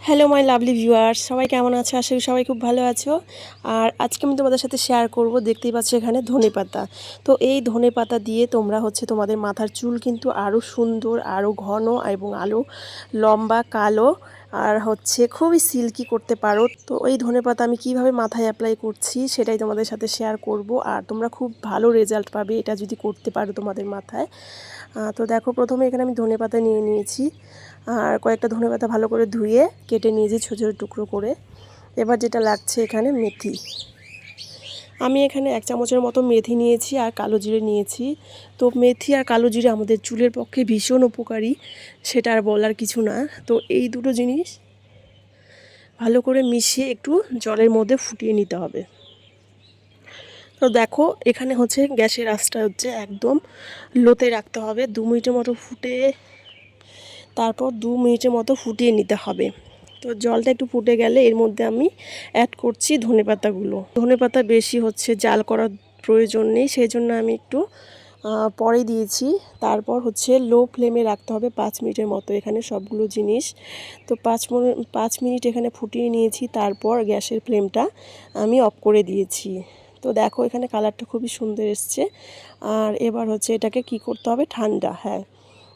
Hello my lovely viewers, সবাই কেমন আছো? আশা করি সবাই খুব ভালো আছো। আর আজকে আমি তোমাদের সাথে শেয়ার করব, দেখতেই পাচ্ছ এখানে ধনেপাতা। তো এই ধনেপাতা দিয়ে তোমরা তোমাদের মাথার চুল কিন্তু আরও সুন্দর, আরও ঘন এবং আরও লম্বা কালো আর খুবই সিল্কি করতে পারো। তো এই ধনেপাতা আমি কিভাবে মাথায় অ্যাপ্লাই করছি সেটাই তোমাদের সাথে শেয়ার করব। আর তোমরা খুব ভালো রেজাল্ট পাবে এটা যদি করতে পারো তোমাদের মাথায়। তো দেখো, প্রথমে এখানে আমি ধনেপাতা নিয়ে নিয়েছি আর কয়েকটা ধনেপাতা ভালো করে ধুয়ে কেটে নিয়েছি ছোটো ছোটো টুকরো করে। এবার যেটা লাগছে এখানে মেথি। আমি এখানে 1 চামচের মতো মেথি নিয়েছি আর কালো জিরে নিয়েছি। তো মেথি আর কালো জিরে আমাদের চুলের পক্ষে ভীষণ উপকারী, সেটা আর বলার কিছু না। তো এই দুটো জিনিস ভালো করে মিশিয়ে একটু জলের মধ্যে ফুটিয়ে নিতে হবে। তো দেখো, এখানে গ্যাসের আঁচটা একদম লোতে রাখতে হবে। 2 মিনিটের মতো তারপর 2 মিনিটের মতো ফুটিয়ে নিতে হবে। তো জলটা একটু ফুটে গেলে এর মধ্যে আমি অ্যাড করছি ধনেপাতাগুলো। ধনেপাতা বেশি জাল করার প্রয়োজন নেই, সেই জন্য আমি একটু পরে দিয়েছি। তারপর লো ফ্লেমে রাখতে হবে 5 মিনিটের মতো এখানে সবগুলো জিনিস। তো 5 মিনিট এখানে ফুটিয়ে নিয়েছি, তারপর গ্যাসের ফ্লেমটা আমি অফ করে দিয়েছি। তো দেখো, এখানে কালারটা খুবই সুন্দর এসছে। আর এবার এটাকে কি করতে হবে, ঠান্ডা, হ্যাঁ,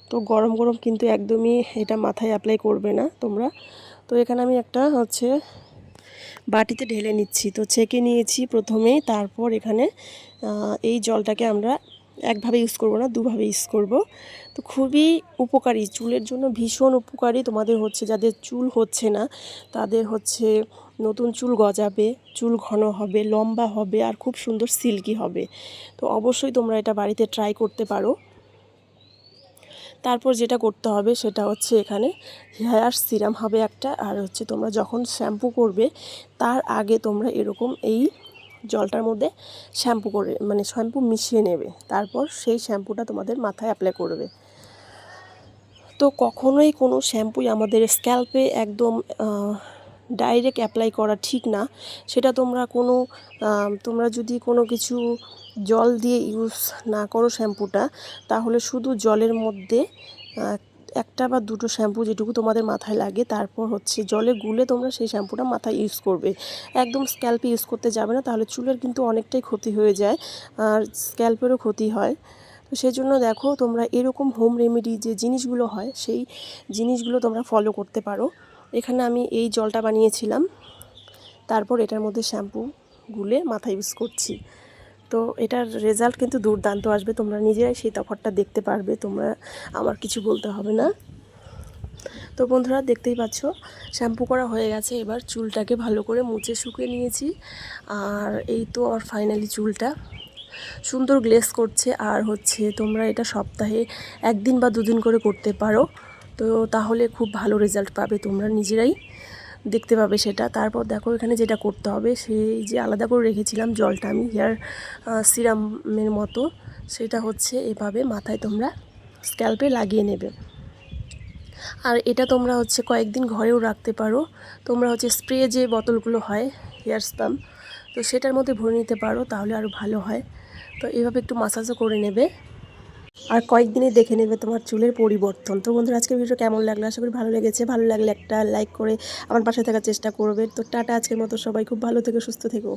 তো গরম গরম কিন্তু একদমই এটা মাথায় অ্যাপ্লাই করবে না তোমরা। তো এখানে আমি একটা বাটিতে ঢেলে নিচ্ছি। তো ছেঁকে নিয়েছি প্রথমেই, তারপর এখানে এই জলটাকে আমরা একভাবে ইউজ করব না, দুভাবে ইউজ করব। তো খুবই উপকারী, চুলের জন্য ভীষণ উপকারী। তোমাদের যাদের চুল হচ্ছে না তাদের নতুন চুল গজাবে, চুল ঘন হবে, লম্বা হবে আর খুব সুন্দর সিল্কি হবে। তো অবশ্যই তোমরা এটা বাড়িতে ট্রাই করতে পারো। তারপর যেটা করতে হবে সেটা এখানে হেয়ার সিরাম হবে একটা। আর তোমরা যখন শ্যাম্পু করবে তার আগে তোমরা এরকম এই জলটার মধ্যে শ্যাম্পু মিশিয়ে নেবে, তারপর সেই শ্যাম্পুটা তোমাদের মাথায় অ্যাপ্লাই করবে। তো কখনোই কোনো শ্যাম্পুই আমাদের স্ক্যাল্পে একদম ডাইরেক্ট অ্যাপ্লাই করা ঠিক না। সেটা তোমরা যদি কোনো কিছু জল দিয়ে ইউজ না করো শ্যাম্পুটা, তাহলে শুধু জলের মধ্যে একটা বা দুটো শ্যাম্পু যেটুকু তোমাদের মাথায় লাগে, তারপর জলে গুলে তোমরা সেই শ্যাম্পুটা মাথায় ইউজ করবে। একদম স্ক্যাল্পে ইউজ করতে যাবে না, তাহলে চুলের কিন্তু অনেকটাই ক্ষতি হয়ে যায় আর স্ক্যাল্পেরও ক্ষতি হয়। তো সেই জন্য দেখো, তোমরা এরকম হোম রেমেডি যে জিনিসগুলো হয় সেই জিনিসগুলো তোমরা ফলো করতে পারো। এখানে আমি এই জলটা বানিয়েছিলাম, তারপর এটার মধ্যে শ্যাম্পু গুলে মাথায় ইউজ করছি। তো এটার রেজাল্ট কিন্তু দুর্দান্ত আসবে, তোমরা নিজেরাই সেই তফাৎটা দেখতে পারবে, তোমরা আমার কিছু বলতে হবে না। তো বন্ধুরা, দেখতেই পাচ্ছ শ্যাম্পু করা হয়ে গেছে। এবার চুলটাকে ভালো করে মুছে শুকিয়ে নিয়েছি। আর এই তো আমার ফাইনালি চুলটা সুন্দর গ্লেজ করছে। আর তোমরা এটা সপ্তাহে 1 দিন বা 2 দিন করে করতে পারো। তো তাহলে খুব ভালো রেজাল্ট পাবে, তোমরা নিজেরাই দেখতে পাবে সেটা। তারপর দেখো, এখানে যেটা করতে হবে, সেই যে আলাদা করে রেখেছিলাম জলটা আমি হেয়ার সিরামের মতো, সেটা এভাবে মাথায় তোমরা স্ক্যাল্পে লাগিয়ে নেবে। আর এটা তোমরা কয়েকদিন ঘরেও রাখতে পারো। তোমরা স্প্রে যে বোতলগুলো হয় হেয়ার স্পাম, তো সেটার মধ্যে ভরে নিতে পারো, তাহলে আরও ভালো হয়। তো এভাবে একটু মাসাজও করে নেবে আর কয়েকদিনে দেখে নেবে তোমার চুলের পরিবর্তন। তো বন্ধুরা, আজকের ভিডিও কেমন লাগলো? আশা করি ভালো লেগেছে। ভালো লাগলে একটা লাইক করে আমার পাশে থাকার চেষ্টা করবে। তো টাটা, আজকের মতো সবাই খুব ভালো থেকো, সুস্থ থেকো।